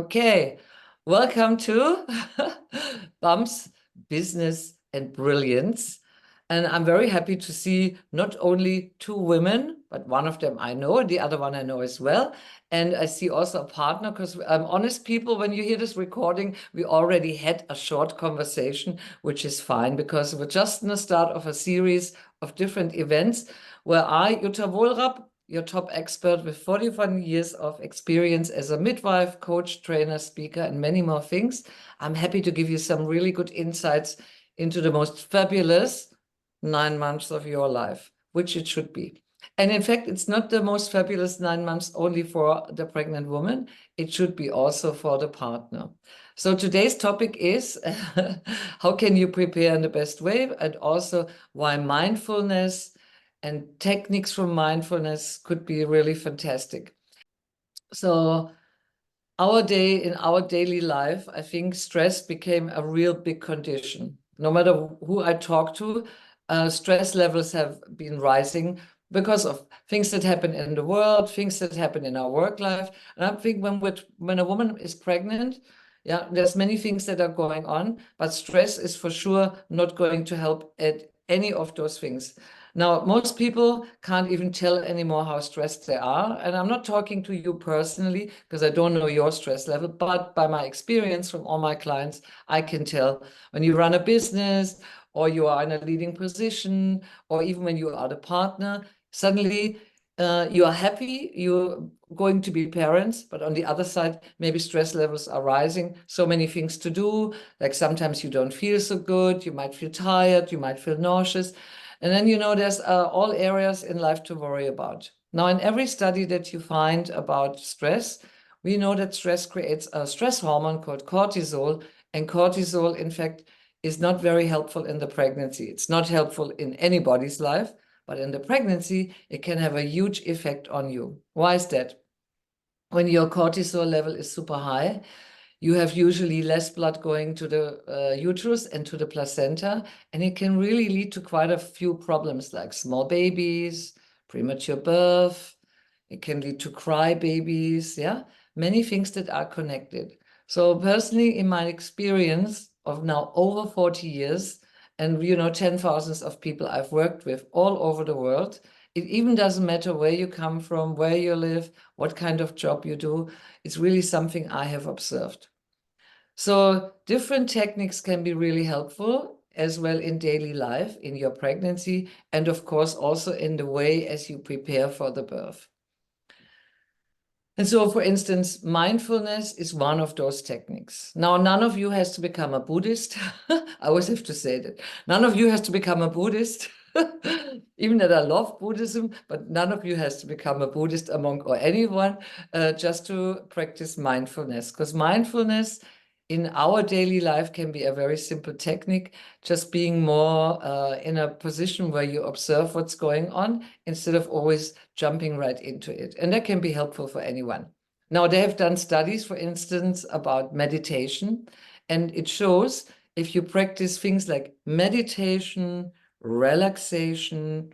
Okay, welcome to Bumps, Business and Brilliance. And I'm very happy to see not only two women, but one of them I know, and the other one I know as well. And I see also a partner, because honest people, when you hear this recording, we already had a short conversation, which is fine, because we're just in the start of a series of different events where I, Jutta Wohlrab, your top expert with 41 years of experience as a midwife, coach, trainer, speaker, and many more things. I'm happy to give you some really good insights into the most fabulous 9 months of your life, which it should be. And in fact, it's not the most fabulous 9 months only for the pregnant woman. It should be also for the partner. So today's topic is how can you prepare in the best way, and also why mindfulness and techniques from mindfulness could be really fantastic. So in our daily life, I think stress became a real big condition. No matter who I talk to, stress levels have been rising because of things that happen in the world, things that happen in our work life. And I think when a woman is pregnant, yeah, there's many things that are going on, but stress is for sure not going to help at any of those things. Now, most people can't even tell anymore how stressed they are. And I'm not talking to you personally because I don't know your stress level, but by my experience from all my clients, I can tell when you run a business or you are in a leading position, or even when you are the partner, suddenly you are happy, you're going to be parents, but on the other side, maybe stress levels are rising. So many things to do, like sometimes you don't feel so good, you might feel tired, you might feel nauseous. And then, there's all areas in life to worry about. Now, in every study that you find about stress, we know that stress creates a stress hormone called cortisol. And cortisol, in fact, is not very helpful in the pregnancy. It's not helpful in anybody's life, but in the pregnancy, it can have a huge effect on you. Why is that? When your cortisol level is super high, you have usually less blood going to the uterus and to the placenta, and it can really lead to quite a few problems like small babies, premature birth. It can lead to cry babies, yeah, many things that are connected. So personally, in my experience of now over 40 years, and 10,000s of people I've worked with all over the world, it even doesn't matter where you come from, where you live, what kind of job you do. It's really something I have observed. So different techniques can be really helpful as well in daily life, in your pregnancy, and of course also in the way as you prepare for the birth. And so, for instance, mindfulness is one of those techniques. Now, none of you has to become a Buddhist. I always have to say that. None of you has to become a Buddhist. Even that I love Buddhism, but none of you has to become a Buddhist, a monk, or anyone, just to practice mindfulness. Because mindfulness in our daily life can be a very simple technique, just being more in a position where you observe what's going on instead of always jumping right into it. And that can be helpful for anyone. Now, they have done studies, for instance, about meditation, and it shows if you practice things like meditation, relaxation,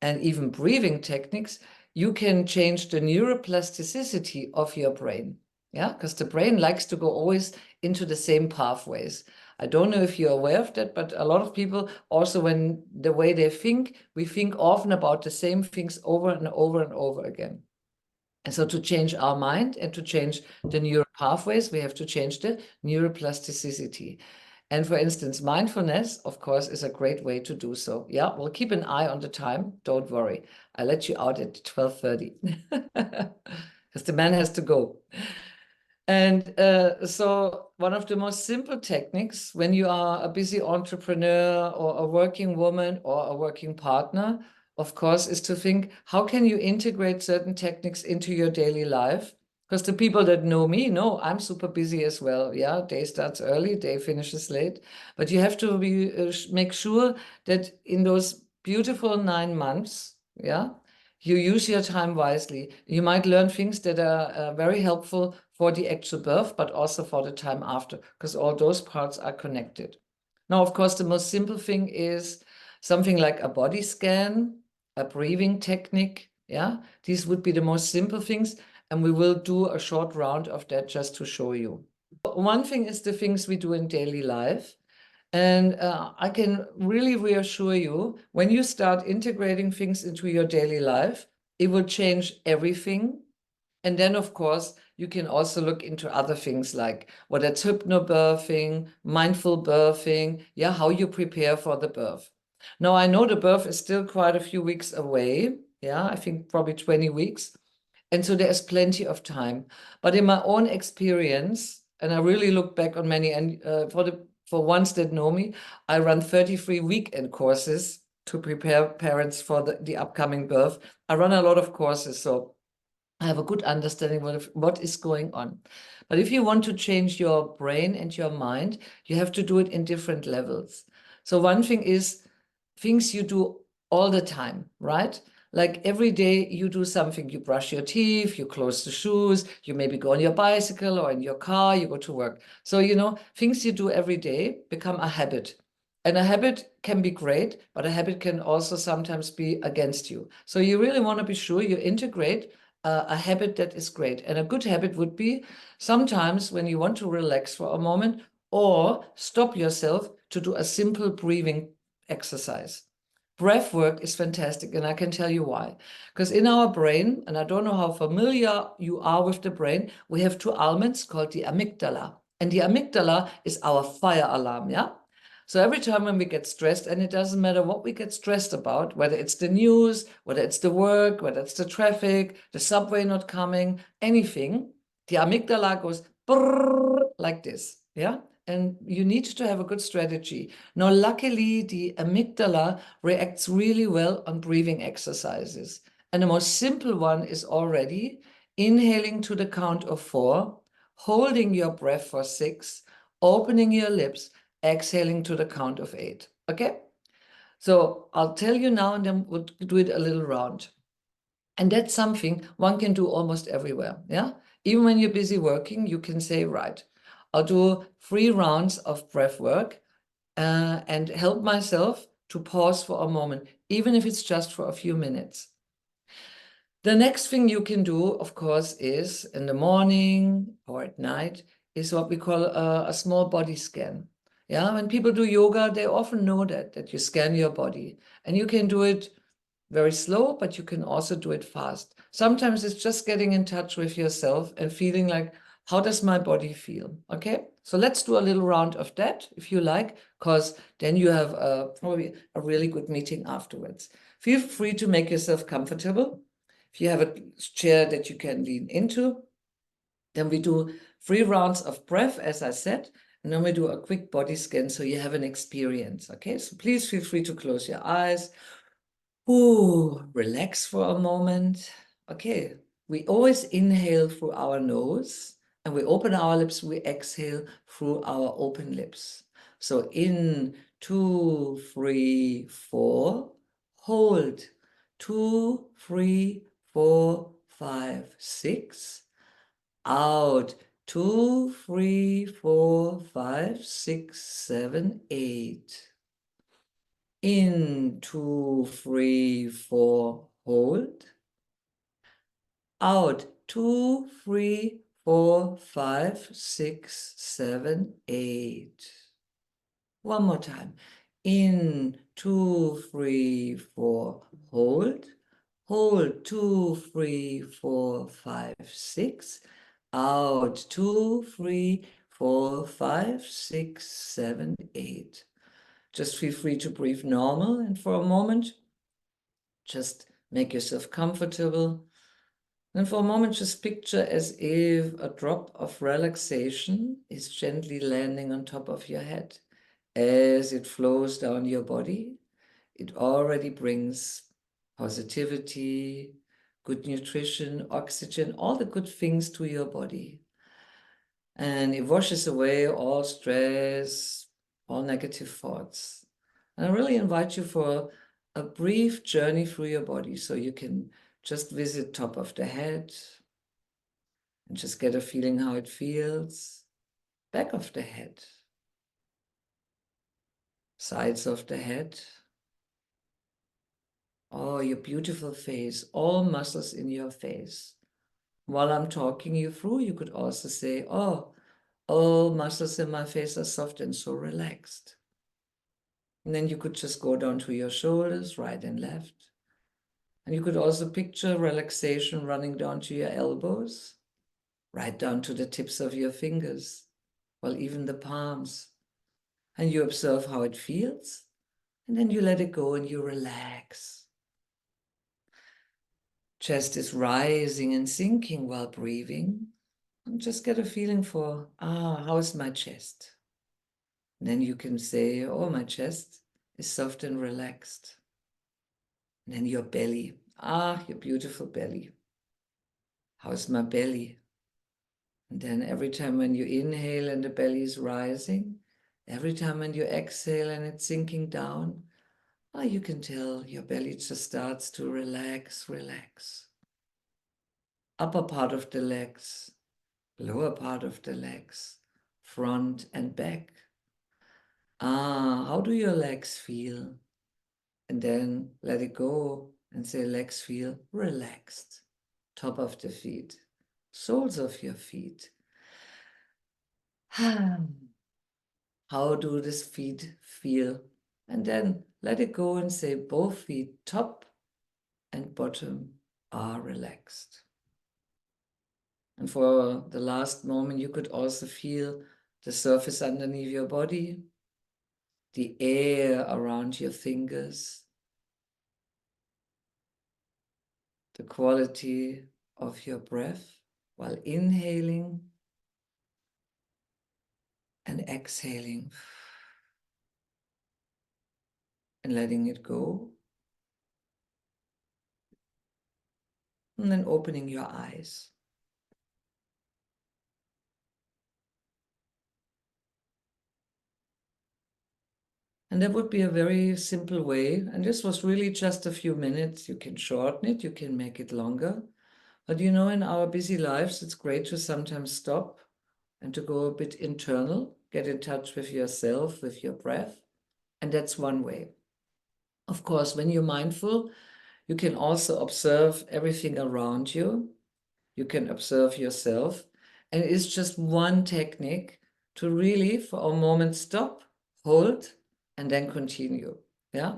and even breathing techniques, you can change the neuroplasticity of your brain. Yeah, because the brain likes to go always into the same pathways. I don't know if you're aware of that, but a lot of people also, when the way they think, we think often about the same things over and over and over again. And so to change our mind and to change the neural pathways, we have to change the neuroplasticity. And for instance, mindfulness, of course, is a great way to do so. Yeah, we'll keep an eye on the time. Don't worry. I'll let you out at 12:30 because the man has to go. And so one of the most simple techniques when you are a busy entrepreneur or a working woman or a working partner, of course, is to think, how can you integrate certain techniques into your daily life? Because the people that know me know I'm super busy as well. Yeah, day starts early, day finishes late. But you have to make sure that in those beautiful 9 months, yeah, you use your time wisely. You might learn things that are very helpful for the actual birth, but also for the time after, because all those parts are connected. Now, of course, the most simple thing is something like a body scan, a breathing technique. Yeah, these would be the most simple things. And we will do a short round of that just to show you. One thing is the things we do in daily life. And I can really reassure you, when you start integrating things into your daily life, it will change everything. And then, of course, you can also look into other things like what that's hypnobirthing, mindful birthing, yeah, how you prepare for the birth. Now, I know the birth is still quite a few weeks away. Yeah, I think probably 20 weeks. And so there's plenty of time. But in my own experience, and I really look back on many, and for ones that know me, I run 33 weekend courses to prepare parents for the upcoming birth. I run a lot of courses, so I have a good understanding of what is going on. But if you want to change your brain and your mind, you have to do it in different levels. So one thing is things you do all the time, right? Like every day you do something, you brush your teeth, you close the shoes, you maybe go on your bicycle or in your car, you go to work. So, things you do every day become a habit. And a habit can be great, but a habit can also sometimes be against you. So you really want to be sure you integrate a habit that is great. And a good habit would be sometimes when you want to relax for a moment or stop yourself to do a simple breathing exercise. Breath work is fantastic, and I can tell you why. Because in our brain, and I don't know how familiar you are with the brain, we have two elements called the amygdala. And the amygdala is our fire alarm, yeah? So every time when we get stressed, and it doesn't matter what we get stressed about, whether it's the news, whether it's the work, whether it's the traffic, the subway not coming, anything, the amygdala goes brrr, like this, yeah? And you need to have a good strategy. Now, luckily, the amygdala reacts really well on breathing exercises. And the most simple one is already inhaling to the count of 4, holding your breath for 6, opening your lips, exhaling to the count of 8. Okay? So I'll tell you now, and then we'll do it a little round. And that's something one can do almost everywhere. Yeah? Even when you're busy working, you can say, right, I'll do 3 rounds of breath work and help myself to pause for a moment, even if it's just for a few minutes. The next thing you can do, of course, is in the morning or at night, is what we call a small body scan. Yeah, when people do yoga, they often know that you scan your body, and you can do it very slow, but you can also do it fast. Sometimes it's just getting in touch with yourself and feeling like, how does my body feel? Okay, so let's do a little round of that if you like, because then you have probably a really good meeting afterwards. Feel free to make yourself comfortable. If you have a chair that you can lean into, then we do 3 rounds of breath, as I said, and then we do a quick body scan so you have an experience. Okay, so please feel free to close your eyes. Ooh, relax for a moment. Okay, we always inhale through our nose and we open our lips, we exhale through our open lips. So in 2, 3, 4, hold 2, 3, 4, 5, 6, out 2, 3, 4, 5, 6, 7, 8. In 2, 3, 4, hold. Out 2, 3, 4, 5, 6, 7, 8. One more time. In 2, 3, 4, hold. Hold 2, 3, 4, 5, 6. Out 2, 3, 4, 5, 6, 7, 8. Just feel free to breathe normal, and for a moment, just make yourself comfortable. And for a moment, just picture as if a drop of relaxation is gently landing on top of your head. As it flows down your body, it already brings positivity, good nutrition, oxygen, all the good things to your body. And it washes away all stress, all negative thoughts. And I really invite you for a brief journey through your body so you can just visit top of the head and just get a feeling how it feels, back of the head, sides of the head, oh, your beautiful face, all muscles in your face. While I'm talking you through, you could also say, oh, all muscles in my face are soft and so relaxed. And then you could just go down to your shoulders, right and left. And you could also picture relaxation running down to your elbows, right down to the tips of your fingers, well, even the palms. And you observe how it feels, and then you let it go and you relax. Chest is rising and sinking while breathing. And just get a feeling for, how is my chest? And then you can say, oh, my chest is soft and relaxed. And then your belly, your beautiful belly. How is my belly? And then every time when you inhale and the belly is rising, every time when you exhale and it's sinking down, you can tell your belly just starts to relax, relax. Upper part of the legs, lower part of the legs, front and back. How do your legs feel? And then let it go and say legs feel relaxed. Top of the feet, soles of your feet. How do these feet feel? And then let it go and say both feet, top and bottom, are relaxed. And for the last moment, you could also feel the surface underneath your body, the air around your fingers, the quality of your breath while inhaling and exhaling and letting it go. And then opening your eyes. And that would be a very simple way. And this was really just a few minutes. You can shorten it, you can make it longer. But you know, in our busy lives, it's great to sometimes stop and to go a bit internal, get in touch with yourself, with your breath. And that's one way. Of course, when you're mindful, you can also observe everything around you. You can observe yourself. And it's just one technique to really, for a moment, stop, hold, and then continue. Yeah.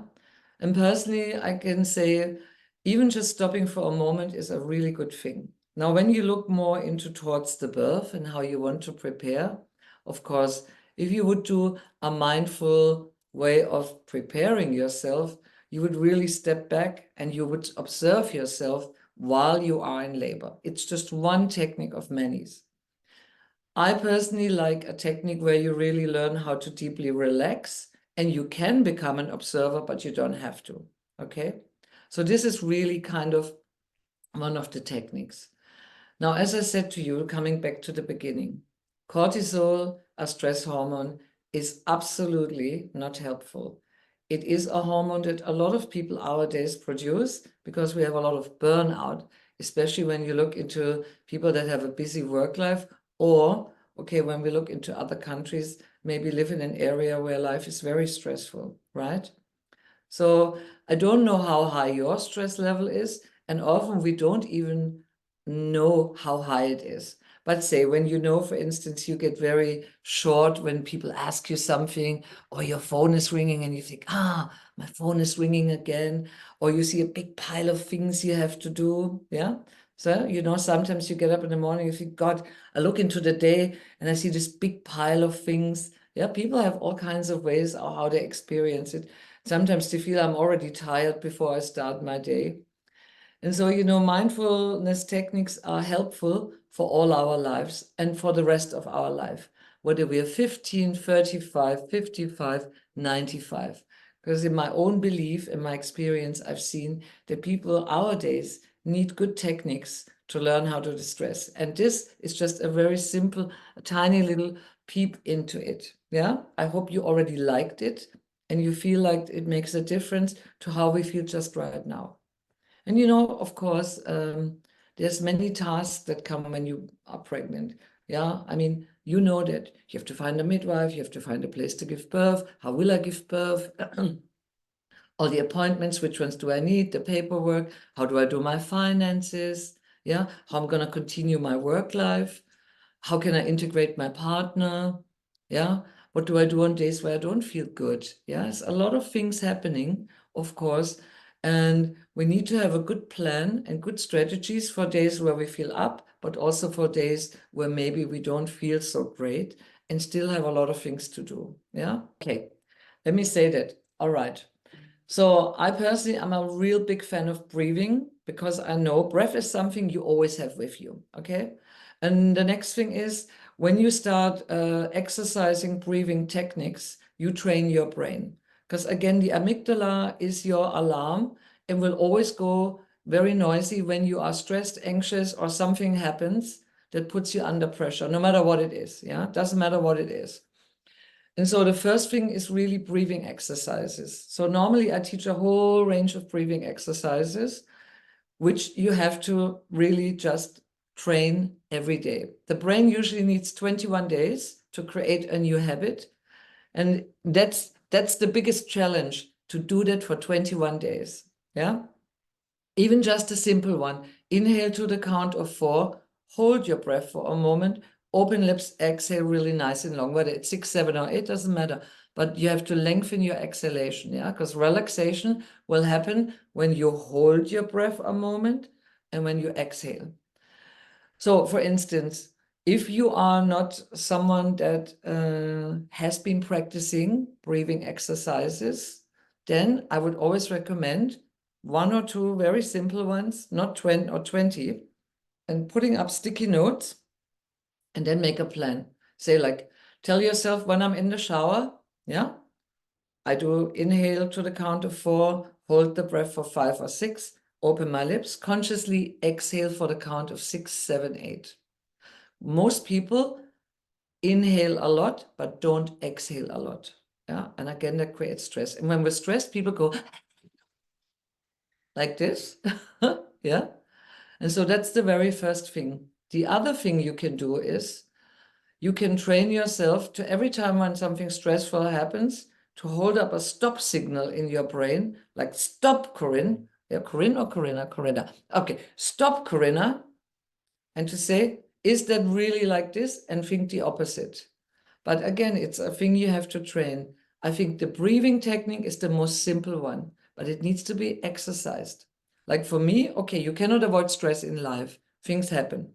And personally, I can say, even just stopping for a moment is a really good thing. Now, when you look more into towards the birth and how you want to prepare, of course, if you would do a mindful way of preparing yourself, you would really step back and you would observe yourself while you are in labor. It's just one technique of many. I personally like a technique where you really learn how to deeply relax, and you can become an observer, but you don't have to, okay? So this is really kind of one of the techniques. Now, as I said to you, coming back to the beginning, cortisol, a stress hormone, is absolutely not helpful. It is a hormone that a lot of people nowadays produce because we have a lot of burnout, especially when you look into people that have a busy work life, or, okay, when we look into other countries, maybe live in an area where life is very stressful, right? So I don't know how high your stress level is, and often we don't even know how high it is. But say when you know, for instance, you get very short when people ask you something, or your phone is ringing and you think, my phone is ringing again, or you see a big pile of things you have to do. Yeah. So, you know, sometimes you get up in the morning, you think, God, I look into the day and I see this big pile of things. Yeah, people have all kinds of ways of how they experience it. Sometimes they feel I'm already tired before I start my day. And so, you know, mindfulness techniques are helpful for all our lives and for the rest of our life, whether we are 15, 35, 55, 95. Because in my own belief, in my experience, I've seen that people nowadays need good techniques to learn how to distress. And this is just a very simple, a tiny little peep into it. Yeah, I hope you already liked it and you feel like it makes a difference to how we feel just right now. And you know, of course, there's many tasks that come when you are pregnant. Yeah, I mean, you know that you have to find a midwife, you have to find a place to give birth. How will I give birth? All the appointments, which ones do I need? The paperwork. How do I do my finances? Yeah, how I'm going to continue my work life. How can I integrate my partner? Yeah, what do I do on days where I don't feel good? Yeah, it's a lot of things happening, of course. And we need to have a good plan and good strategies for days where we feel up, but also for days where maybe we don't feel so great and still have a lot of things to do. Yeah, okay. Let me say that. All right. So I personally, I'm a real big fan of breathing because I know breath is something you always have with you, okay? And the next thing is when you start exercising breathing techniques, you train your brain. Because again, the amygdala is your alarm and will always go very noisy when you are stressed, anxious, or something happens that puts you under pressure, no matter what it is, yeah? Doesn't matter what it is. And so the first thing is really breathing exercises. So normally I teach a whole range of breathing exercises, which you have to really just train every day. The brain usually needs 21 days to create a new habit. And that's the biggest challenge, to do that for 21 days. Yeah. Even just a simple one. Inhale to the count of 4, hold your breath for a moment, open lips, exhale really nice and long, whether it's 6, 7, or 8, doesn't matter. But you have to lengthen your exhalation, yeah? Because relaxation will happen when you hold your breath a moment and when you exhale. So for instance, if you are not someone that has been practicing breathing exercises, then I would always recommend 1 or 2 very simple ones, not 20 or 20, and putting up sticky notes and then make a plan. Say like, tell yourself when I'm in the shower, yeah, I do inhale to the count of 4, hold the breath for 5 or 6, open my lips, consciously exhale for the count of 6, 7, 8. Most people inhale a lot, but don't exhale a lot. Yeah, and again, that creates stress. And when we're stressed, people go like this. Yeah. And so that's the very first thing. The other thing you can do is you can train yourself to, every time when something stressful happens, to hold up a stop signal in your brain, like stop, Corinne. Yeah, Corinne or Corinna? Corinna. Okay, stop, Corinna. And to say, is that really like this? And think the opposite. But again, it's a thing you have to train. I think the breathing technique is the most simple one, but it needs to be exercised. Like for me, okay, you cannot avoid stress in life. Things happen.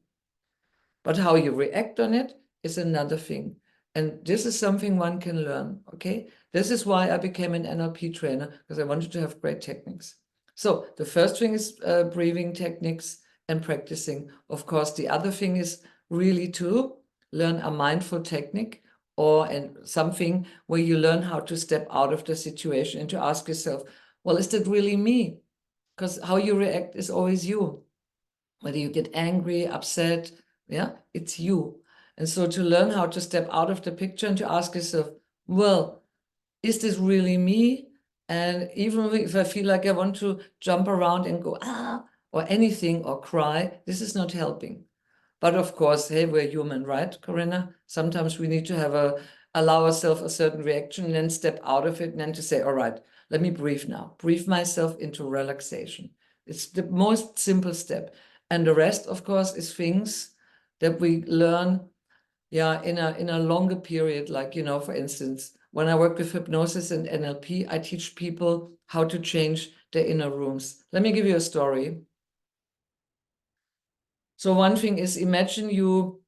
But how you react on it is another thing. And this is something one can learn, okay? This is why I became an NLP trainer, because I wanted to have great techniques. So the first thing is breathing techniques and practicing. Of course, the other thing is really to learn a mindful technique or something where you learn how to step out of the situation and to ask yourself, well, is that really me? Because how you react is always you. Whether you get angry, upset, yeah, it's you. And so to learn how to step out of the picture and to ask yourself, well, is this really me? And even if I feel like I want to jump around and go, or anything, or cry, this is not helping. But of course, hey, we're human, right, Corinna? Sometimes we need to allow ourselves a certain reaction and then step out of it and then to say, all right, let me breathe now. Breathe myself into relaxation. It's the most simple step. And the rest, of course, is things that we learn, yeah, in a longer period. Like, for instance, when I work with hypnosis and NLP, I teach people how to change their inner rooms. Let me give you a story. So one thing is, imagine you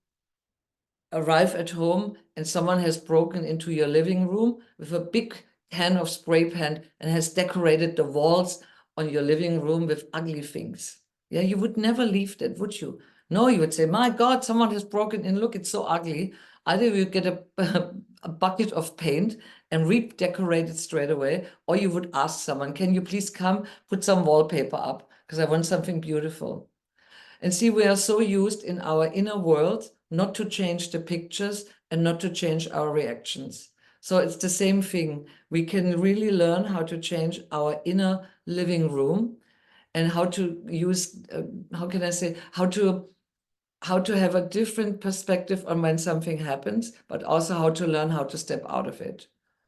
arrive at home and someone has broken into your living room with a big can of spray paint and has decorated the walls on your living room with ugly things. Yeah, you would never leave that, would you? No, you would say, my God, someone has broken in. Look, it's so ugly. Either you get a bucket of paint and redecorate it straight away, or you would ask someone, can you please come put some wallpaper up? Because I want something beautiful. And see, we are so used in our inner world not to change the pictures and not to change our reactions. So it's the same thing. We can really learn how to change our inner living room and how to use, how can I say, how to have a different perspective on when something happens, but also how to learn how to step out of it.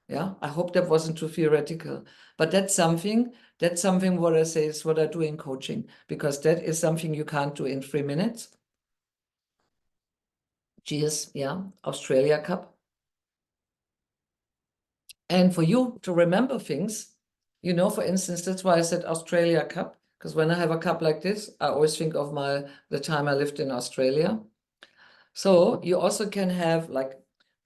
Yeah, I hope that wasn't too theoretical, but that's something That's something what I say is what I do in coaching, because that is something you can't do in 3 minutes. Cheers, yeah, Australia Cup. And for you to remember things, for instance, that's why I said Australia Cup, because when I have a cup like this, I always think of the time I lived in Australia. So you also can have like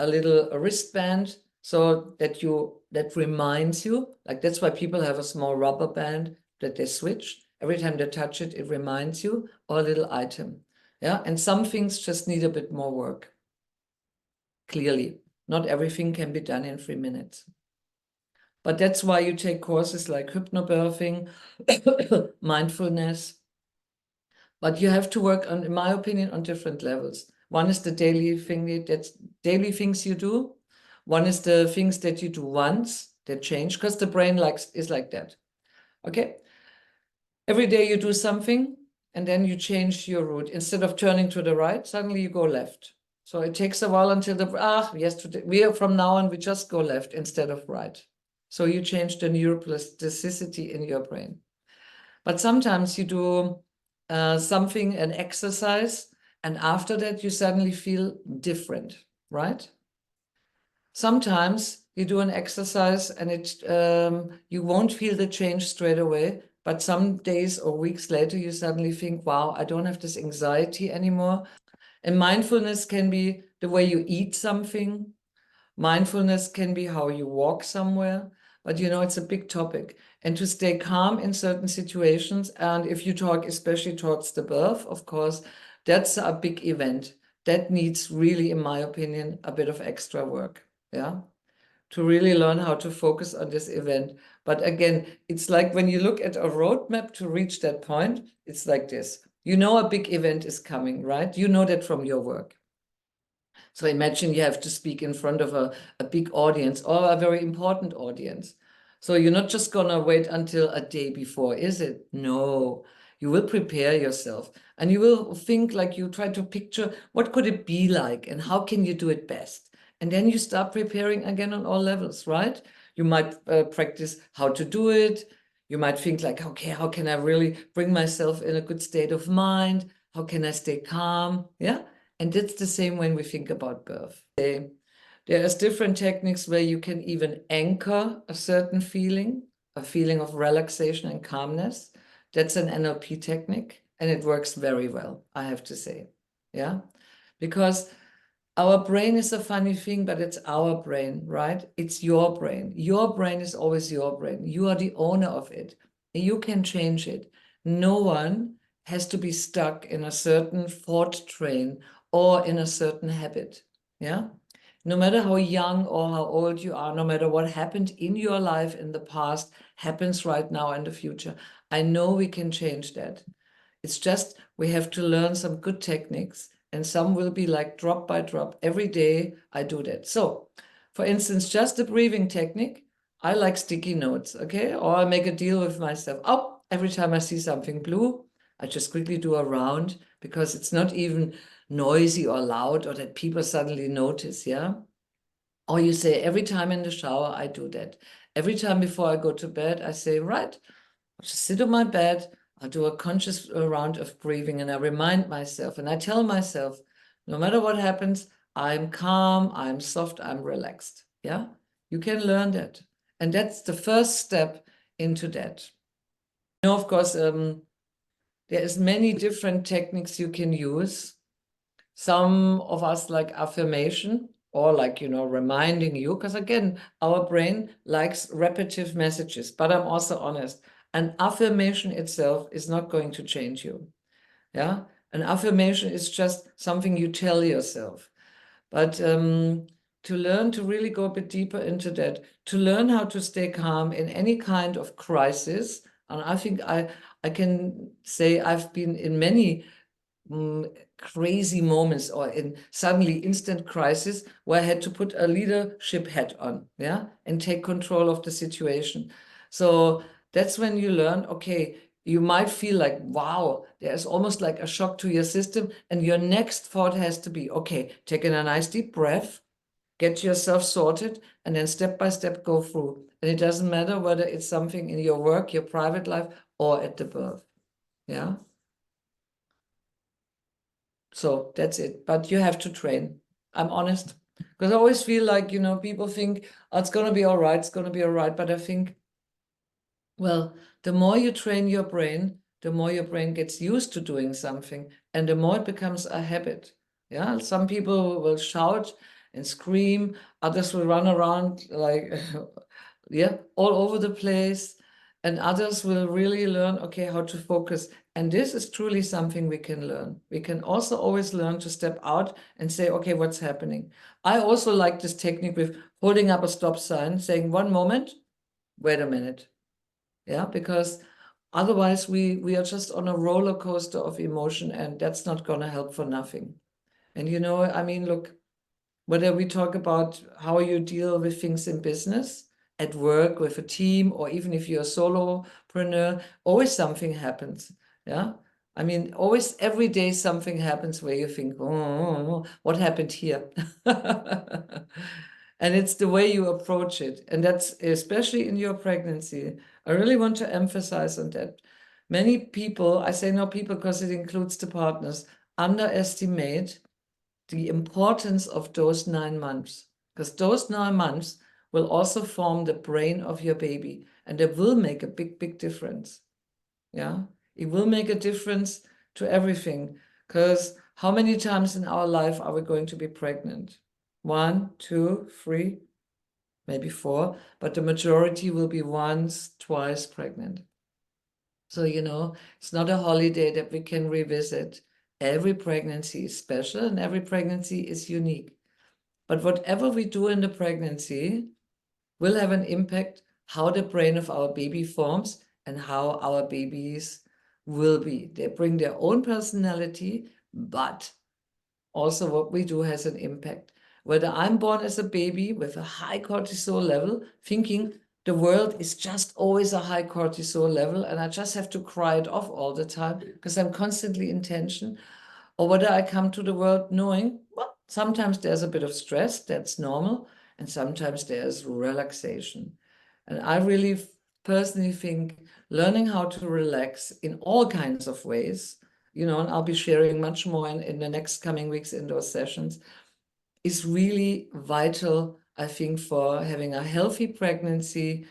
a little wristband so that reminds you, like that's why people have a small rubber band that they switch. Every time they touch it, it reminds you, or a little item. Yeah, and some things just need a bit more work. Clearly, not everything can be done in 3 minutes. But that's why you take courses like hypnobirthing, mindfulness. But you have to work on, in my opinion, on different levels. One is the daily thing, that's daily things you do. One is the things that you do once that change, because the brain is like that. Okay. Every day you do something and then you change your route. Instead of turning to the right, suddenly you go left. So it takes a while until from now on, we just go left instead of right. So you change the neuroplasticity in your brain. But sometimes you do an exercise, and after that you suddenly feel different, right? Sometimes you do an exercise and you won't feel the change straight away, but some days or weeks later you suddenly think, wow, I don't have this anxiety anymore. And mindfulness can be the way you eat something. Mindfulness can be how you walk somewhere, but it's a big topic. And to stay calm in certain situations, and if you talk especially towards the birth, of course, that's a big event. That needs really, in my opinion, a bit of extra work, yeah, to really learn how to focus on this event. But again, it's like when you look at a roadmap to reach that point, it's like this. A big event is coming, right? You know that from your work. So imagine you have to speak in front of a big audience or a very important audience. So you're not just gonna wait until a day before, is it? No, you will prepare yourself and you will think, like, you try to picture what could it be like and how can you do it best? And then you start preparing again on all levels, right? You might practice how to do it. You might think like, okay, how can I really bring myself in a good state of mind? How can I stay calm? Yeah. And it's the same when we think about birth. There's different techniques where you can even anchor a certain feeling, a feeling of relaxation and calmness. That's an NLP technique, and it works very well, I have to say. Yeah, because our brain is a funny thing, but it's our brain, right? It's your brain. Your brain is always your brain. You are the owner of it. You can change it. No one has to be stuck in a certain thought train or in a certain habit. Yeah. No matter how young or how old you are, no matter what happened in your life in the past, happens right now in the future. I know we can change that. It's just we have to learn some good techniques, and some will be like drop by drop. Every day I do that. So, for instance, just the breathing technique, I like sticky notes, okay? Or I make a deal with myself. Oh, every time I see something blue, I just quickly do a round, because it's not even noisy or loud or that people suddenly notice, yeah? Or you say, every time in the shower, I do that. Every time before I go to bed, I say, right, I'll just sit on my bed, I'll do a conscious round of breathing, and I remind myself, and I tell myself, no matter what happens, I'm calm, I'm soft, I'm relaxed. Yeah, you can learn that. And that's the first step into that. Of course, there is many different techniques you can use. Some of us like affirmation, or like, reminding you, because again, our brain likes repetitive messages, but I'm also honest. An affirmation itself is not going to change you. Yeah. An affirmation is just something you tell yourself. But to learn to really go a bit deeper into that, to learn how to stay calm in any kind of crisis. And I think I can say I've been in many crazy moments, or in suddenly instant crisis, where I had to put a leadership hat on, yeah, and take control of the situation. So that's when you learn, okay, you might feel like, wow, there's almost like a shock to your system, and your next thought has to be, okay, take in a nice deep breath, get yourself sorted, and then step by step go through. And it doesn't matter whether it's something in your work, your private life, or at the birth. Yeah. So that's it. But you have to train. I'm honest. Because I always feel like, people think, oh, it's going to be all right, it's going to be all right. But I think, well, the more you train your brain, the more your brain gets used to doing something, and the more it becomes a habit. Yeah, some people will shout and scream, others will run around like, yeah, all over the place, and others will really learn, okay, how to focus. And this is truly something we can learn. We can also always learn to step out and say, okay, what's happening? I also like this technique with holding up a stop sign, saying, one moment, wait a minute. Yeah, because otherwise we are just on a roller coaster of emotion, and that's not going to help for nothing. And I mean, look, whether we talk about how you deal with things in business, at work, with a team, or even if you're a solopreneur, always something happens. Yeah. I mean, always every day something happens where you think, oh, what happened here? And it's the way you approach it. And that's especially in your pregnancy. I really want to emphasize on that. Many people, I say no people because it includes the partners, underestimate the importance of those 9 months, because those 9 months will also form the brain of your baby, and it will make a big, big difference. Yeah, it will make a difference to everything, because how many times in our life are we going to be pregnant? 1, 2, 3, maybe 4, but the majority will be once, twice pregnant. So, it's not a holiday that we can revisit. Every pregnancy is special and every pregnancy is unique. But whatever we do in the pregnancy will have an impact how the brain of our baby forms and how our babies will be. They bring their own personality, but also what we do has an impact. Whether I'm born as a baby with a high cortisol level, thinking the world is just always a high cortisol level and I just have to cry it off all the time because I'm constantly in tension, or whether I come to the world knowing, well, sometimes there's a bit of stress, that's normal, and sometimes there's relaxation. And I really personally think learning how to relax in all kinds of ways, and I'll be sharing much more in the next coming weeks in those sessions, is really vital, I think, for having a healthy pregnancy,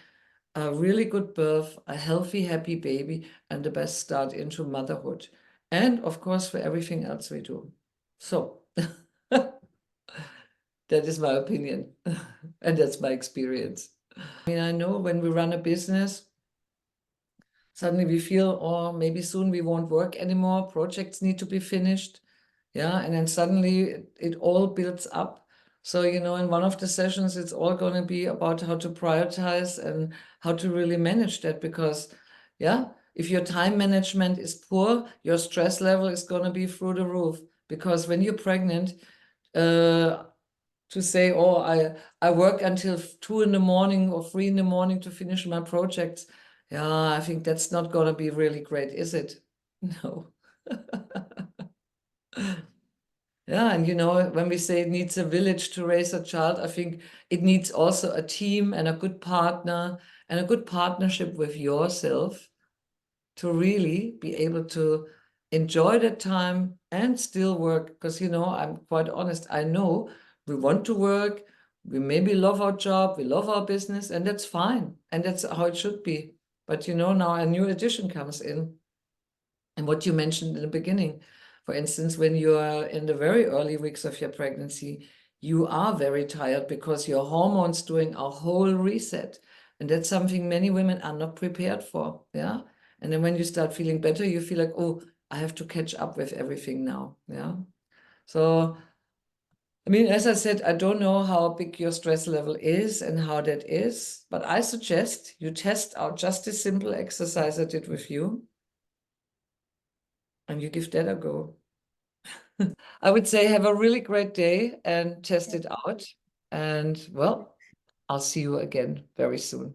a really good birth, a healthy, happy baby, and the best start into motherhood. And of course, for everything else we do. So that is my opinion. And that's my experience. I mean, I know when we run a business, suddenly we feel, oh, maybe soon we won't work anymore. Projects need to be finished. Yeah. And then suddenly it all builds up. So, in one of the sessions, it's all going to be about how to prioritize and how to really manage that. Because, yeah, if your time management is poor, your stress level is going to be through the roof. Because when you're pregnant, to say, oh, I work until 2 in the morning or 3 in the morning to finish my projects. Yeah, I think that's not going to be really great, is it? No. Yeah, and when we say it needs a village to raise a child, I think it needs also a team and a good partner and a good partnership with yourself to really be able to enjoy that time and still work. Because, I'm quite honest, I know we want to work, we maybe love our job, we love our business, and that's fine. And that's how it should be. But, now a new addition comes in. And what you mentioned in the beginning, for instance, when you are in the very early weeks of your pregnancy, you are very tired because your hormones doing a whole reset. And that's something many women are not prepared for. Yeah. And then when you start feeling better, you feel like, oh, I have to catch up with everything now. Yeah. So, I mean, as I said, I don't know how big your stress level is and how that is, but I suggest you test out just a simple exercise I did with you and you give that a go. I would say have a really great day and test it out. And well, I'll see you again very soon.